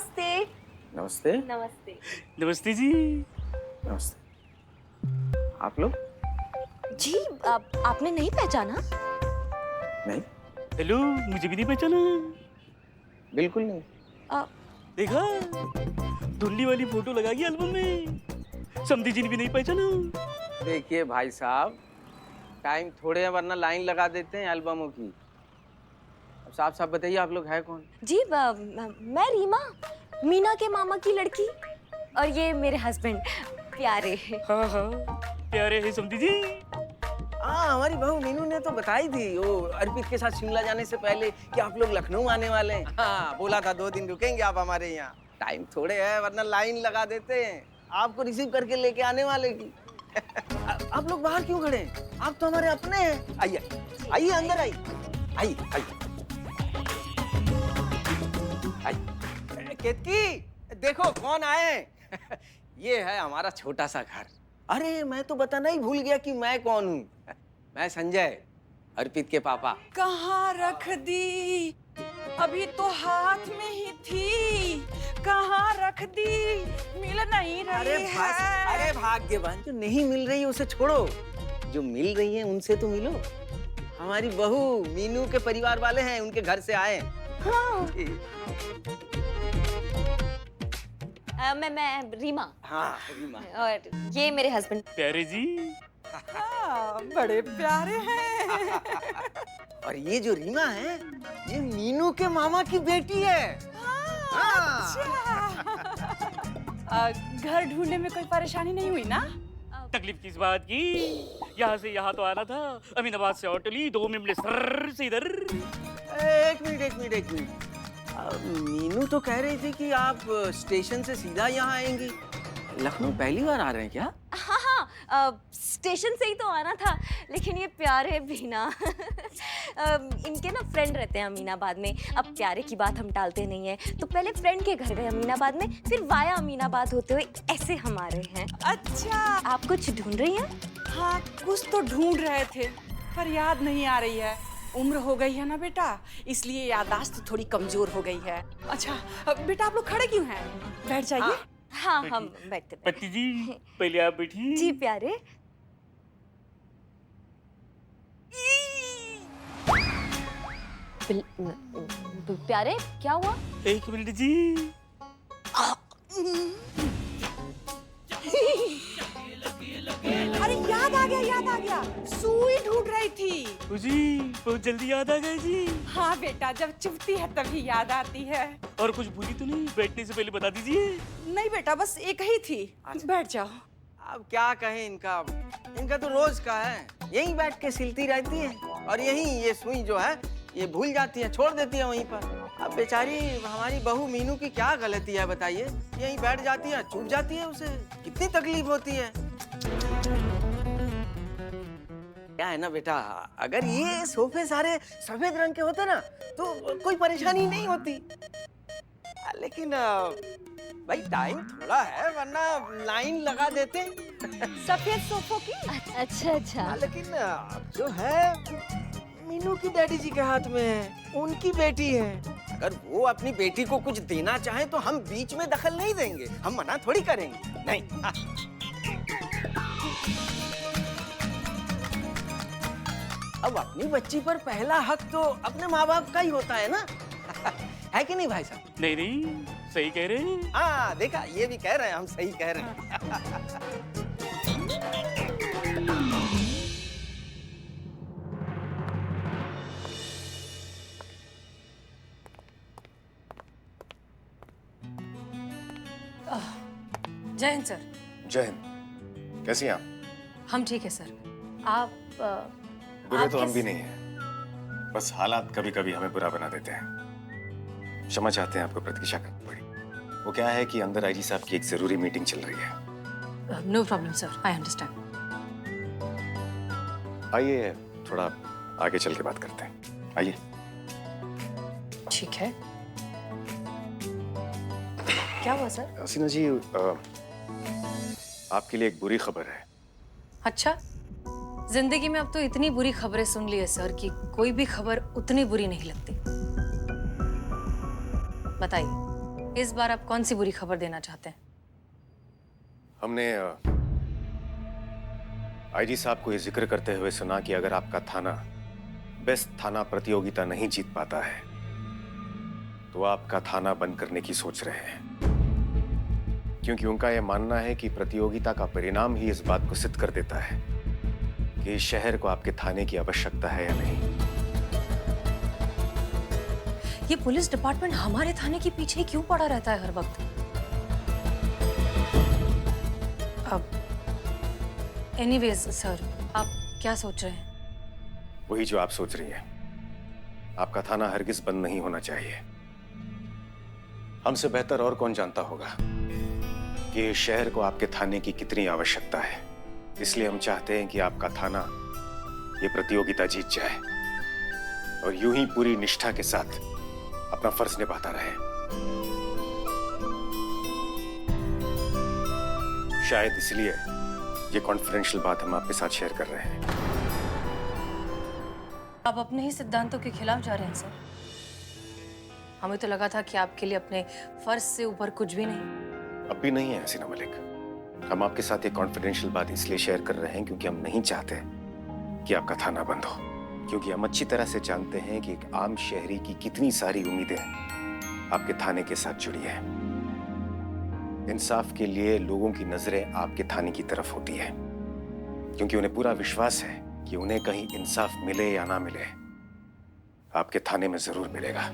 नमस्ते। नमस्ते। नमस्ते। नमस्ते जी। नमस्ते। आप लोग? जी आपने नहीं पहचाना? नहीं, हेलो, मुझे भी नहीं पहचाना। बिल्कुल नहीं। अ, देखा, धुंधली वाली फोटो लगा गया एल्बम में। समधी जी ने भी नहीं पहचाना। देखिए भाई साहब, टाइम थोड़े है वरना लाइन लगा देते हैं एल्बमों की। अब साफ साफ बताइए आप लोग है कौन? जी मैं रीमा, मीना के मामा की लड़की, और ये मेरे हस्बैंड प्यारे। हाँ हाँ, प्यारे है समधी जी। हाँ, हमारी बहू मीनू ने तो बताई थी वो अर्पित के साथ शिमला जाने से पहले कि आप लोग लखनऊ आने वाले हैं। हाँ, बोला था 2 दिन रुकेंगे आप हमारे यहाँ। टाइम थोड़े है वरना लाइन लगा देते हैं, आपको रिसीव करके लेके आने वाले की। आप लोग बाहर क्यों खड़े हैं? आप तो हमारे अपने हैं। आइए आइए, अंदर आइए। आइए आइए आइए। केतकी, देखो कौन आए। ये है हमारा छोटा सा घर। अरे मैं तो बताना ही भूल गया कि मैं कौन हूँ। मैं संजय, अर्पित के पापा। कहाँ रख दी? अभी तो हाथ में ही थी। कहाँ रख दी? मिल नहीं रही है। अरे भाग्यवान, जो नहीं मिल रही है उसे छोड़ो, जो मिल रही है उनसे तो मिलो। हमारी बहू मीनू के परिवार वाले हैं, उनके घर से आए। हाँ। मैं रीमा। हाँ रीमा। और ये मेरे हस्बैंड। प्यारे जी। हाँ, बड़े प्यारे हैं। और ये जो रीमा है, ये मीनू के मामा की बेटी है। घर ढूंढने में कोई परेशानी नहीं हुई ना? तकलीफ किस बात की? यहाँ से यहाँ तो आना था, अमीनाबाद से ऑटो ली, 2 मिनट में सर से इधर। एक मिनट। मीनू तो कह रही थी कि आप स्टेशन से सीधा यहाँ आएंगी। लखनऊ पहली बार आ रहे हैं क्या? हाँ, स्टेशन से ही तो आना था, लेकिन ये प्यारे भी ना। इनके ना फ्रेंड रहते हैं अमीनाबाद में। अब प्यारे की बात हम टालते नहीं है, तो पहले फ्रेंड के घर गए अमीनाबाद में, फिर वाया अमीनाबाद होते हुए ऐसे हम आ रहे हैं। अच्छा। आप कुछ ढूंढ रही हैं? हाँ, कुछ तो ढूंढ रहे थे, पर याद नहीं आ रही है। उम्र हो गई है ना बेटा, इसलिए याददाश्त थोड़ी कमजोर हो गई है। अच्छा बेटा, आप लोग खड़े क्यों हैं? बैठ जाइए। हाँ हम बैठते। पति जी, पहले आप बैठिए। जी प्यारे। प्यारे क्या हुआ? 1 मिनट जी। अरे याद आ गया। सुई ढूंढ रही थी। जी, बहुत जल्दी याद आ गए जी। हाँ बेटा, जब चुभती है तभी याद आती है। और कुछ भूली तो नहीं? बैठने से पहले बता दीजिए। नहीं बेटा, बस एक ही थी। बैठ जाओ। अब क्या कहें इनका तो रोज का है, यहीं बैठ के सिलती रहती है और यहीं ये सुई जो है ये भूल जाती है, छोड़ देती है वहीं पर। अब बेचारी हमारी बहू मीनू की क्या गलती है बताइए? यहीं बैठ जाती है, चुप जाती है, उसे कितनी तकलीफ होती है। क्या है ना बेटा, अगर ये सोफे सारे सफेद रंग के होते ना तो कोई परेशानी नहीं होती, लेकिन भाई टाइम थोड़ा है वरना लाइन लगा देते। सफेद सोफों की। अच्छा। लेकिन अब जो है मीनू की डैडी जी के हाथ में है, उनकी बेटी है। अगर वो अपनी बेटी को कुछ देना चाहे तो हम बीच में दखल नहीं देंगे, हम मना थोड़ी करेंगे। नहीं। अब अपनी बच्ची पर पहला हक तो अपने माँ बाप का ही होता है ना। है कि नहीं भाई साहब? नहीं, सही कह रहे हैं। हाँ देखा, ये भी कह रहे हैं, हम सही कह रहे हैं। जय हिंद सर। जय हिंद। कैसी हैं आप? हम ठीक है सर। आप बुरे तो हम भी नहीं हैं, बस हालात कभी कभी हमें बुरा बना देते हैं। क्षमा चाहते हैं, आपको प्रतीक्षा करनी पड़ी। वो क्या है कि अंदर आईजी साहब की एक जरूरी मीटिंग चल रही है। No problem sir, I understand. आइए थोड़ा आगे चल के बात करते हैं, आइए। ठीक है। क्या हुआ सर? हसीना जी, आपके लिए एक बुरी खबर है। अच्छा, जिंदगी में अब तो इतनी बुरी खबरें सुन ली है सर कि कोई भी खबर उतनी बुरी नहीं लगती। बताइए। इस बार आप कौन सी बुरी खबर देना चाहते हैं? हमने आईजी साहब को ये जिक्र करते हुए सुना कि अगर आपका थाना बेस्ट थाना प्रतियोगिता नहीं जीत पाता है तो आपका थाना बंद करने की सोच रहे हैं, क्योंकि उनका यह मानना है कि प्रतियोगिता का परिणाम ही इस बात को सिद्ध कर देता है कि इस शहर को आपके थाने की आवश्यकता है या नहीं। ये पुलिस डिपार्टमेंट हमारे थाने के पीछे क्यों पड़ा रहता है हर वक्त? अब एनीवेज सर, आप क्या सोच रहे हैं? वही जो आप सोच रही हैं। आपका थाना हरगिज बंद नहीं होना चाहिए। हमसे बेहतर और कौन जानता होगा कि इस शहर को आपके थाने की कितनी आवश्यकता है। इसलिए हम चाहते हैं कि आपका थाना ये प्रतियोगिता जीत जाए और यूं ही पूरी निष्ठा के साथ अपना फर्ज निभाता रहे। शायद इसलिए ये कॉन्फिडेंशियल बात हम आपके साथ शेयर कर रहे हैं। आप अपने ही सिद्धांतों के खिलाफ जा रहे हैं सर। हमें तो लगा था कि आपके लिए अपने फर्ज से ऊपर कुछ भी नहीं। अब भी नहीं है हसीना मलिक। हम आपके साथ एक कॉन्फिडेंशियल बात इसलिए शेयर कर रहे हैं क्योंकि हम नहीं चाहते कि आपका थाना बंद हो, क्योंकि हम अच्छी तरह से जानते हैं कि एक आम शहरी की कितनी सारी उम्मीदें आपके थाने के साथ जुड़ी हैं। इंसाफ के लिए लोगों की नजरें आपके थाने की तरफ होती है, क्योंकि उन्हें पूरा विश्वास है कि उन्हें कहीं इंसाफ मिले या ना मिले, आपके थाने में जरूर मिलेगा।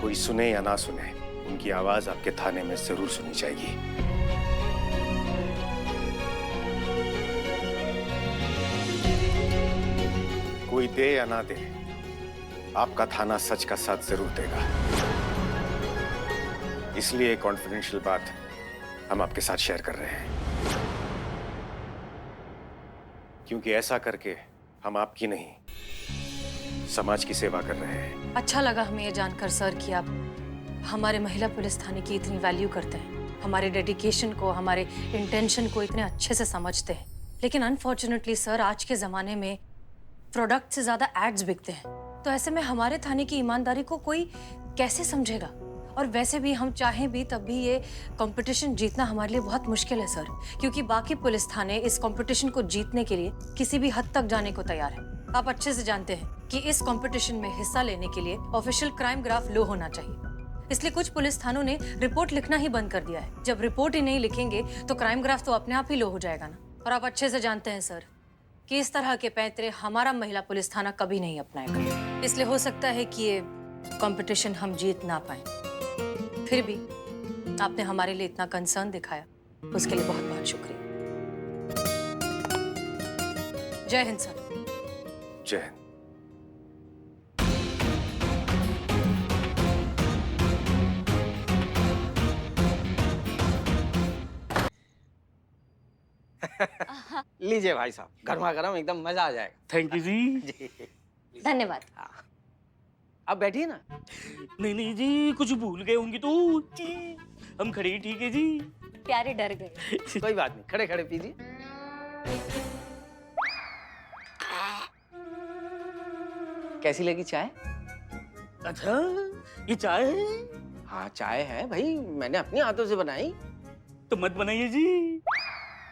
कोई सुने या ना सुने, उनकी आवाज आपके थाने में जरूर सुनी जाएगी। कोई दे या ना दे, आपका थाना सच का साथ जरूर देगा। इसलिए कॉन्फिडेंशियल बात हम आपके साथ शेयर कर रहे हैं, क्योंकि ऐसा करके हम आपकी नहीं समाज की सेवा कर रहे हैं। अच्छा लगा हमें ये जानकर सर कि आप हमारे महिला पुलिस थाने की इतनी वैल्यू करते हैं, हमारे डेडिकेशन को, हमारे इंटेंशन को इतने अच्छे से समझते हैं। लेकिन अनफॉर्चुनेटली सर, आज के जमाने में प्रोडक्ट से ज्यादा एड्स बिकते हैं, तो ऐसे में हमारे थाने की ईमानदारी को कोई कैसे समझेगा? और वैसे भी हम चाहें भी तब भी ये कंपटीशन जीतना हमारे लिए बहुत मुश्किल है सर, क्योंकि बाकी पुलिस थाने इस कंपटीशन को जीतने के लिए किसी भी हद तक जाने को तैयार है। आप अच्छे से जानते हैं कि इस कंपटीशन में हिस्सा लेने के लिए ऑफिशियल क्राइम ग्राफ लो होना चाहिए। इसलिए कुछ पुलिस थानों ने रिपोर्ट लिखना ही बंद कर दिया है। जब रिपोर्ट ही नहीं लिखेंगे तो क्राइम ग्राफ तो अपने आप ही लो हो जाएगा ना। और आप अच्छे से जानते हैं सर कि इस तरह के पैंतरे हमारा महिला पुलिस थाना कभी नहीं अपनाएगा। इसलिए हो सकता है कि ये कंपटीशन हम जीत ना पाए। फिर भी आपने हमारे लिए इतना कंसर्न दिखाया, उसके लिए बहुत बहुत शुक्रिया। जय हिंद सर। जय हिंद। लीजिए भाई साहब, गर्मा गर्म एकदम मजा आ जाएगा। थैंक यू जी। धन्यवाद। अब बैठिए ना। नहीं नहीं जी, कुछ भूल गए होंगे तो जी। हम खड़े ही ठीक है जी। प्यारे डर गए। कोई बात नहीं, खड़े खड़े पीजिए। कैसी लगी चाय? अच्छा, ये चाय है? हाँ चाय है भाई, मैंने अपने हाथों से बनाई। तो मत बनाइए जी।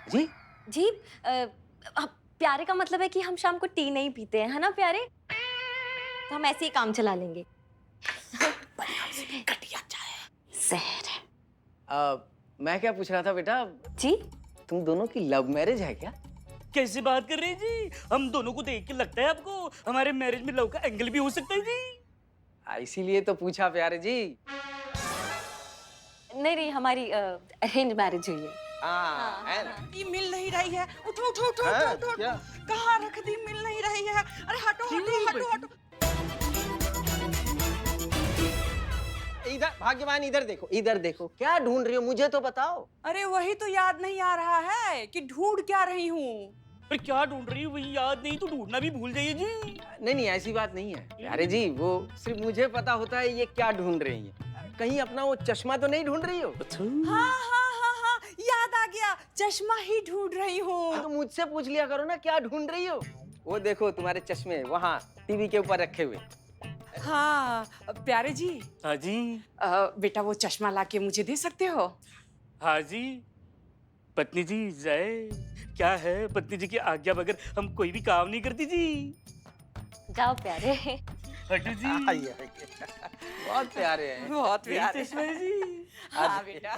जी जी प्यारे का मतलब है कि हम शाम को टी नहीं पीते हैं, है ना प्यारे? तो हम ऐसे ही काम चला लेंगे। घटिया चाय। जहर है। मैं क्या पूछ रहा था बेटा, जी तुम दोनों की लव मैरिज है क्या? कैसे बात कर रहे हैं जी? हम दोनों को देख के लगता है आपको हमारे मैरिज में लव का एंगल भी हो सकता है जी? इसीलिए तो पूछा प्यारे जी। नहीं नहीं, हमारी अरेंज मैरिज हुई है। हाँ, है ना? ये मिल नहीं रही है। उठो उठो उठो हाँ, उठो उठो। क्या? कहाँ रख दी? मिल नहीं रही है। अरे हटो हटो हटो हटो। इधर भाग्यवान, इधर देखो, इधर देखो, क्या ढूंढ रही हो? मुझे तो बताओ। अरे वही तो याद नहीं आ रहा है कि ढूंढ क्या रही हूँ। पर क्या ढूंढ रही है वही याद नहीं तो ढूंढना भी भूल जाइए जी। नहीं नहीं, ऐसी बात नहीं है प्यारे जी, वो सिर्फ मुझे पता होता है ये क्या ढूंढ रही है। कहीं अपना वो चश्मा तो नहीं ढूंढ रही हो? अच्छा। हाँ हाँ हाँ हाँ, याद आ गया, चश्मा ही ढूंढ रही हूँ। तो मुझसे पूछ लिया करो ना क्या ढूंढ रही हो। वो देखो तुम्हारे चश्मे वहाँ टीवी के ऊपर रखे हुए। हाँ प्यारे जी, हाँ जी। बेटा वो चश्मा लाके मुझे दे सकते हो? हाँ जी। पत्नी जी जाए, क्या है पत्नी जी की आज्ञा बगैर हम कोई भी काम नहीं करती जी। जाओ प्यारे। हटू जी। आइए आइए। बहुत प्यारे हैं। बहुत यही प्यारे। चश्मा है जी। हाँ बेटा।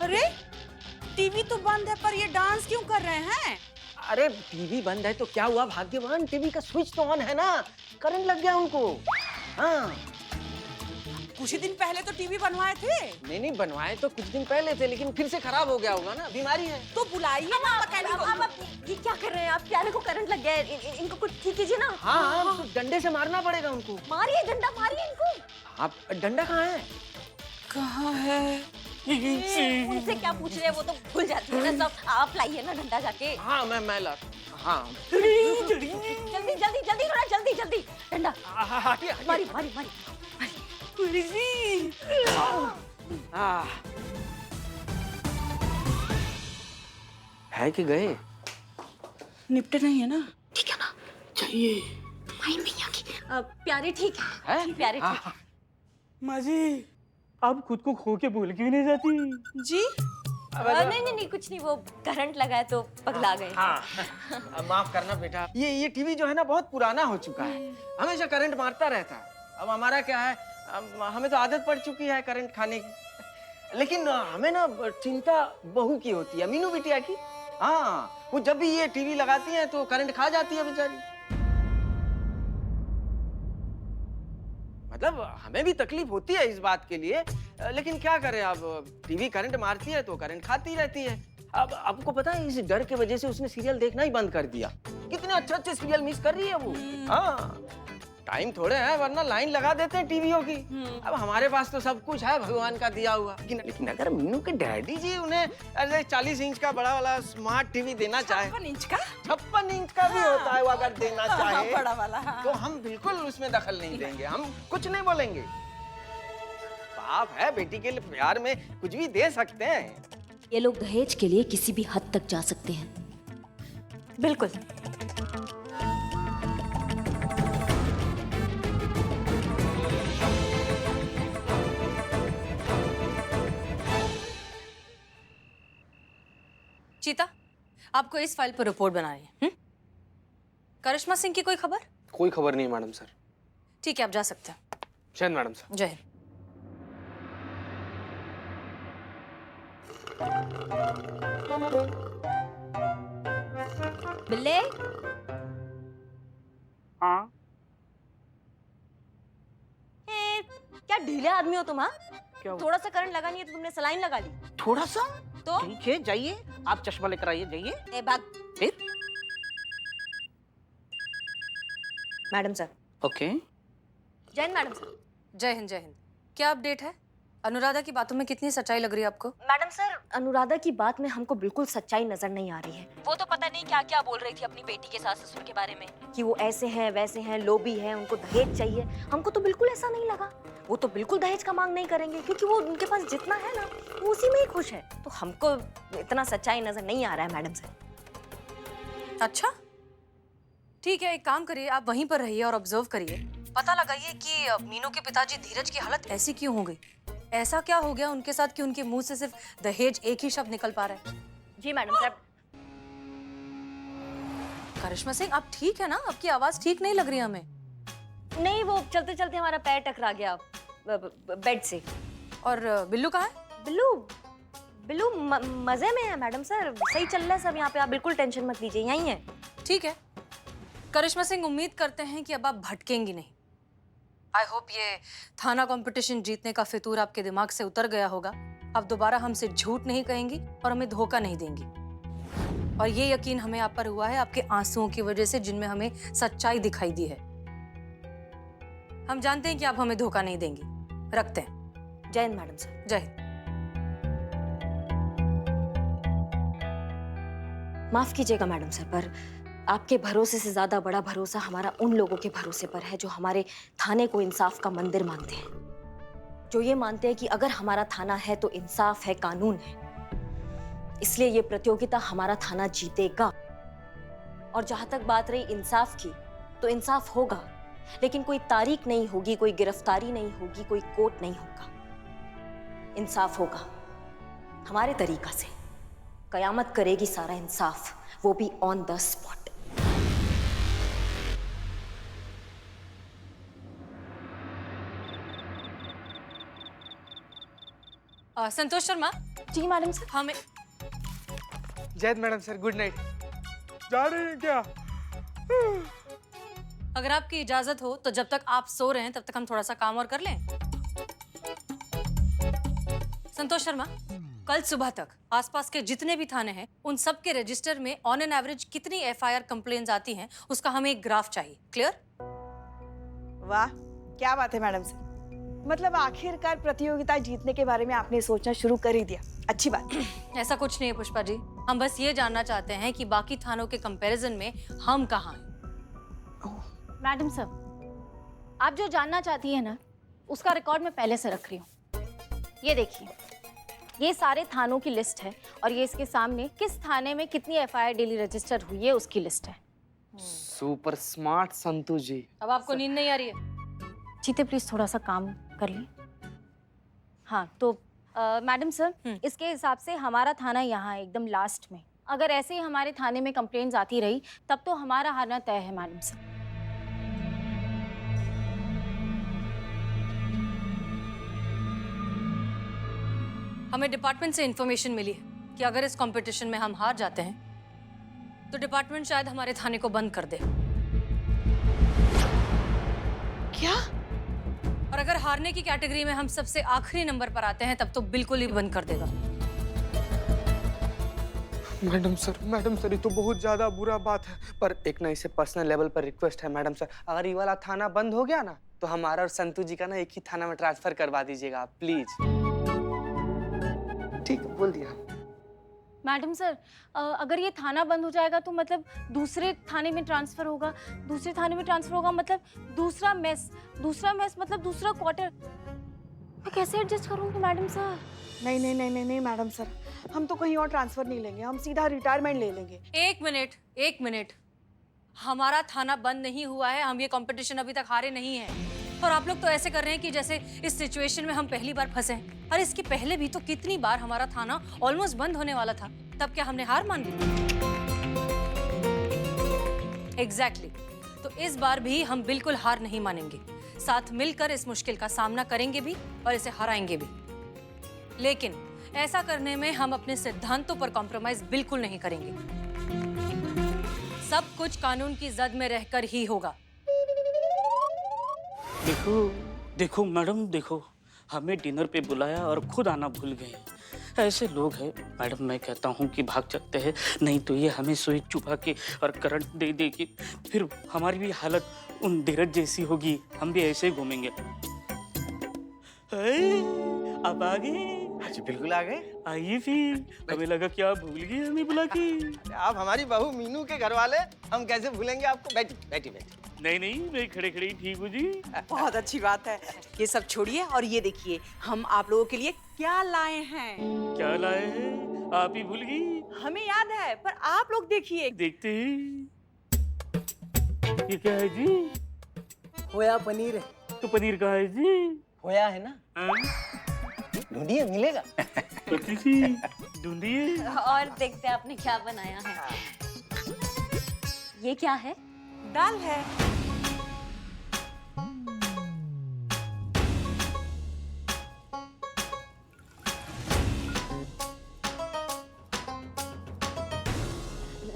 अरे टीवी तो बंद है पर ये डांस क्यों कर रहे हैं? अरे टीवी बंद है तो क्या हुआ, भाग्यवान टीवी का स्विच तो ऑन है ना, करंट लग गया उनको। हाँ कुछ ही दिन पहले तो टीवी बनवाए थे। नहीं बनवाए तो कुछ दिन पहले थे, लेकिन फिर से खराब हो गया होगा ना, बीमारी है। तो बुलाइए ना मैकेनिक को। अब ये क्या कर रहे हैं आप? प्यारे को करंट लग गया है, इनको कुछ ठीक कीजिए ना। हाँ तो डंडे से मारना पड़ेगा उनको। मारिए डंडा, मारिए इनको। आप डंडा कहाँ है? कहाँ है? उनसे क्या पूछ रहे हैं, वो तो भूल जाती है ना सब। आप लाइए ना डंडा जाके। हाँ मैं ला। हाँ जल्दी जल्दी जल्दी थोड़ा जल्दी जल्दी डंडा। हटिए मारी मारी मारी। है कि गए? निपटे नहीं है ना? ठीक है ना? चाहिए। माई मैया की। प्यारे ठीक है? है? प्यारे ठीक है। माँ जी, आप खुद को खो के भूल क्यों नहीं जाती? जी नहीं कुछ नहीं, वो करंट लगा है तो पगला गए। हाँ माफ करना बेटा, ये टीवी जो है ना बहुत पुराना हो चुका है, हमेशा करंट मारता रहता है। अब हमारा क्या है, हमें तो आदत पड़ चुकी है करंट खाने की, लेकिन हमें ना चिंता बहू की होती है, मीनू बिटिया की। हाँ वो जब भी ये टीवी लगाती हैं तो करंट खा जाती है बेचारी। मतलब हमें भी तकलीफ होती है इस बात के लिए, लेकिन क्या करें, अब टीवी करंट मारती है तो करंट खाती रहती है। अब आपको पता है इस डर के वजह से उसने सीरियल देखना ही बंद कर दिया। कितने अच्छे अच्छे सीरियल मिस कर रही है वो। हाँ टाइम थोड़े है, वरना लाइन लगा देते हैं टीवीओ की। अब हमारे पास तो सब कुछ है भगवान का दिया हुआ, लेकिन अगर मीनू के डैडी जी उन्हें ऐसे 40 इंच का बड़ा वाला स्मार्ट टीवी देना चाहे, 56 इंच का। 56 इंच का भी होता है वो, अगर देना चाहे बड़ा वाला। हाँ। तो हम बिल्कुल उसमें दखल नहीं देंगे, हम कुछ नहीं बोलेंगे। बाप है, बेटी के लिए प्यार में कुछ भी दे सकते हैं। ये लोग दहेज के लिए किसी भी हद तक जा सकते हैं। बिल्कुल। चीता, आपको इस फाइल पर रिपोर्ट बनानी है। करिश्मा सिंह की कोई खबर? कोई खबर नहीं मैडम सर। ठीक है, आप जा सकते हैं। जय हिंद मैडम सर। जय हिंद। बिल्ले। हाँ। क्या ढीले आदमी हो तुम? हाँ क्या हुआ? थोड़ा सा करंट लगा नहीं है तो तुमने सलाइन लगा ली। थोड़ा सा तो ठीक है, जाइए आप चश्मा लेकर आइए, जाइए। ए भाग। फिर मैडम सर। ओके। जय हिंद मैडम सर। जय हिंद, जय हिंद। क्या अपडेट है? अनुराधा की बातों में कितनी सच्चाई लग रही है आपको? मैडम सर, अनुराधा की बात में हमको बिल्कुल सच्चाई नजर नहीं आ रही है। वो तो पता नहीं क्या क्या बोल रही थी अपनी बेटी के सास ससुर के बारे में, कि वो ऐसे हैं वैसे हैं, लोभी हैं, उनको दहेज चाहिए। हमको तो बिल्कुल ऐसा नहीं लगा। वो तो बिल्कुल दहेज का मांग नहीं करेंगे, क्योंकि वो उनके पास जितना है ना वो उसी में ही खुश है। तो हमको इतना सच्चाई नजर नहीं आ रहा है मैडम सर। अच्छा ठीक है, एक काम करिए, आप वहीं पर रहिए और ऑब्जर्व करिए। पता लगाइए कि मीनू के पिताजी धीरज की हालत ऐसी क्यों हो गई। ऐसा क्या हो गया उनके साथ कि उनके मुंह से सिर्फ दहेज एक ही शब्द निकल पा रहा है। जी मैडम सर। करिश्मा सिंह, आप ठीक है ना? आपकी आवाज ठीक नहीं लग रही हमें। नहीं, वो चलते चलते हमारा पैर टकरा गया बेड से। और बिल्लू कहाँ है? बिल्लू बिल्लू मजे में है मैडम सर, सही चल रहा है सब यहाँ पे, आप बिल्कुल टेंशन मत लीजिए, यहीं है। ठीक है करिश्मा सिंह, उम्मीद करते हैं कि अब आप भटकेंगी नहीं। आई होप ये थाना कंपटीशन जीतने का फितूर आपके दिमाग से उतर गया होगा। अब दोबारा हमसे झूठ नहीं कहेंगी और हमें धोखा नहीं देंगी। और ये यकीन हमें आप पर हुआ है आपके आंसुओं की वजह से, जिनमें हमें सच्चाई दिखाई दी है। हम जानते हैं कि आप हमें धोखा नहीं देंगी। रखते हैं। जय हिंद मैडम सर। जय हिंद। माफ कीजिएगा मैडम सर, पर आपके भरोसे से ज्यादा बड़ा भरोसा हमारा उन लोगों के भरोसे पर है जो हमारे थाने को इंसाफ का मंदिर मानते हैं, जो ये मानते हैं कि अगर हमारा थाना है तो इंसाफ है, कानून है। इसलिए ये प्रतियोगिता हमारा थाना जीतेगा। और जहां तक बात रही इंसाफ की, तो इंसाफ होगा, लेकिन कोई तारीख नहीं होगी, कोई गिरफ्तारी नहीं होगी, कोई कोर्ट नहीं होगा। इंसाफ होगा हमारे तरीका से। कयामत करेगी सारा इंसाफ, वो भी on the spot. Santosh Sharma, ji madam sir. हमें Zaid madam sir, good night. जा रहे हैं क्या? अगर आपकी इजाजत हो तो जब तक आप सो रहे हैं तब तक हम थोड़ा सा काम और कर लें। संतोष शर्मा, कल सुबह तक आसपास के जितने भी थाने हैं उन सब के रजिस्टर में ऑन एन एवरेज कितनी एफआईआर कंप्लेंट्स आती हैं उसका हमें एक ग्राफ चाहिए। क्लियर? वाह, क्या बात है मैडम सर। मतलब आखिरकार प्रतियोगिता जीतने के बारे में आपने सोचना शुरू कर ही दिया। अच्छी बात। ऐसा कुछ नहीं है पुष्पा जी, हम बस ये जानना चाहते हैं कि बाकी थानों के कंपैरिजन में हम कहाँ हैं। मैडम सर, आप जो जानना चाहती है ना, उसका रिकॉर्ड मैं पहले से रख रही हूँ। ये देखिए, ये सारे थानों की लिस्ट है और ये इसके सामने किस थाने में कितनी एफआईआर डेली रजिस्टर हुई है उसकी लिस्ट है। सुपर स्मार्ट संतु जी। अब आपको नींद नहीं आ रही है? जीते प्लीज थोड़ा सा काम कर लें। हाँ तो मैडम सर, इसके हिसाब से हमारा थाना यहाँ है एकदम लास्ट में। अगर ऐसे ही हमारे थाने में कंप्लेंट्स आती रही तब तो हमारा हारना तय है मैडम सर। हमें डिपार्टमेंट से इंफॉर्मेशन मिली है कि अगर इस कंपटीशन में हम हार जाते हैं तो डिपार्टमेंट शायद हमारे थाने को बंद कर दे। क्या? और अगर हारने की कैटेगरी में हम सबसे आखिरी नंबर पर आते हैं तब तो बिल्कुल ही बंद कर देगा। मैडम सर, ये तो बहुत ज्यादा बुरा बात है। पर एक ना इसे पर्सनल लेवल पर रिक्वेस्ट है मैडम सर, अगर ये वाला थाना बंद हो गया ना तो हमारा और संतु जी का ना एक ही थाना में ट्रांसफर करवा दीजिएगा आप, प्लीज। ठीक है, बोल दिया। मैडम सर, अगर ये थाना बंद हो जाएगा तो मतलब दूसरे थाने में ट्रांसफर होगा, दूसरे थाने में ट्रांसफर होगा मतलब दूसरा मेस मतलब दूसरा क्वार्टर। मैं कैसे एडजस्ट करूंगी मैडम सर? नहीं मैडम सर, हम तो कहीं और ट्रांसफर नहीं लेंगे, हम सीधा रिटायरमेंट ले लेंगे। एक मिनट, हमारा थाना बंद नहीं हुआ है, हम ये कंपटीशन अभी तक हारे नहीं हैं। और आप लोग तो ऐसे कर रहे हैं कि जैसे इस सिचुएशन में हम पहली बार फंसे हैं। और इसके पहले भी तो कितनी बार हमारा थाना ऑलमोस्ट बंद होने वाला था, तब क्या हमने हार मान ली? एग्जैक्टली। तो इस बार भी हम बिल्कुल हार नहीं मानेंगे, साथ मिलकर इस मुश्किल का सामना करेंगे भी और इसे हराएंगे भी। लेकिन ऐसा करने में हम अपने सिद्धांतों पर कॉम्प्रोमाइज बिल्कुल नहीं करेंगे। सब कुछ कानून की जद में रहकर ही होगा। देखो मैडम, देखो हमें डिनर पे बुलाया और खुद आना भूल गए। ऐसे लोग हैं मैडम, मैं कहता हूँ कि भाग सकते हैं, नहीं तो ये हमें सुई चुभा के और करंट दे दे के फिर हमारी भी हालत उन धीरज जैसी होगी, हम भी ऐसे ही घूमेंगे। अब आ गए? हाँ जी, बिल्कुल आ गए। आइए फिर, हमें लगा कि आप भूल गए हमें बुला के। आप हमारी बहू मीनू के घर वाले, हम कैसे भूलेंगे आपको। बैठी। नहीं, मैं खड़े खड़े ही ठीक हूँ जी। बहुत अच्छी बात है। ये सब छोड़िए और ये देखिए हम आप लोगों के लिए क्या लाए हैं। क्या लाए हैं? आप ही भूल गई? हमें याद है, पर आप लोग देखिए। देखते हैं। ये क्या है जी? खोया पनीर है। तो पनीर कहाँ है जी? खोया है ना, ढूंढिए मिलेगा। ढूंढिए। और देखते हैं आपने क्या बनाया है। ये क्या है? दाल है।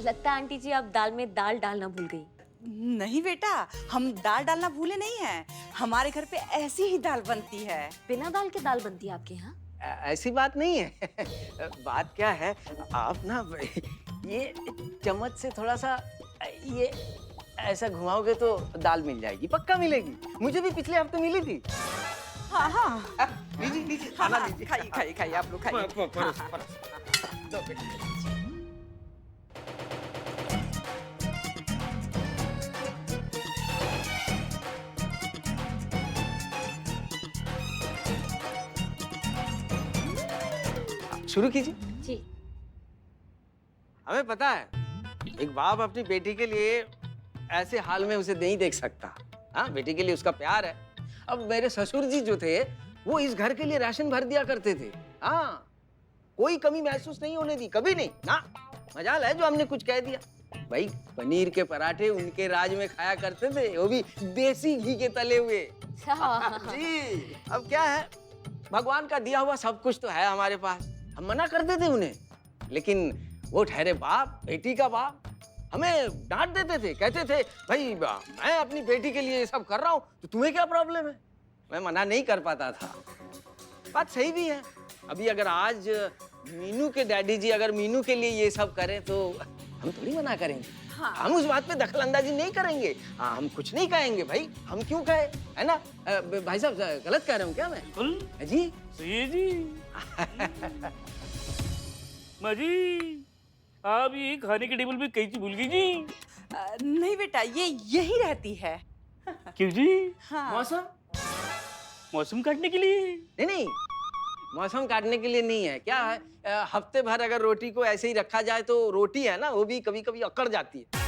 लगता है आंटी जी आप दाल में दाल डालना भूल गई। नहीं बेटा, हम दाल डालना भूले नहीं हैं। हमारे घर पे ऐसी ही दाल बनती है। बिना दाल के दाल बनती है आपके यहाँ? ऐसी बात नहीं है। बात क्या है, आप ना ये चम्मच से थोड़ा सा ये ऐसा घुमाओगे तो दाल मिल जाएगी, पक्का मिलेगी। मुझे भी पिछले हफ्ते मिली थी। हाँ। लीजिए हाँ, खाना लीजिए। खाइए आप लोग खाइए। लो बेटा। शुरू कीजिए। जी। हमें पता है एक बाप अपनी बेटी के लिए ऐसे हाल में उसे नहीं देख सकता। हाँ, बेटी के लिए उसका प्यार है। अब मेरे ससुर जी जो थे वो इस घर के लिए राशन भर दिया करते थे। हाँ, कोई कमी महसूस नहीं होने दी, कभी नहीं ना। मजाल है जो हमने कुछ कह दिया। भाई पनीर के पराठे उनके राज में खाया करते थे, वो भी देसी घी के तले हुए। जी, अब क्या है, भगवान का दिया हुआ सब कुछ तो है हमारे पास। हम मना करते थे उन्हें, लेकिन वो ठहरे बाप, बेटी का बाप, हमें डांट देते थे, कहते थे भाई मैं अपनी बेटी के लिए ये सब कर रहा हूँ तो तुम्हें क्या प्रॉब्लम है। मैं मना नहीं कर पाता था। बात सही भी है। अभी अगर आज मीनू के डैडी जी अगर मीनू के लिए ये सब करें तो हम थोड़ी मना करेंगे। हाँ। हम उस बात पे दखल अंदाजी नहीं करेंगे। हाँ, हम कुछ नहीं कहेंगे भाई, हम क्यों कहे, है ना। भाई साहब गलत कह रहा हूँ क्या मैं? बिल्कुल जी सही जी। माजी, आप ये खाने के टेबल पे कई चीज भूल गई जी। नहीं बेटा, ये यही रहती है। क्यों जी? हाँ। मौसम मौसम काटने के लिए? नहीं, मौसम काटने के लिए नहीं है। क्या है, हफ्ते भर अगर रोटी को ऐसे ही रखा जाए तो रोटी है ना वो भी कभी कभी अकड़ जाती है।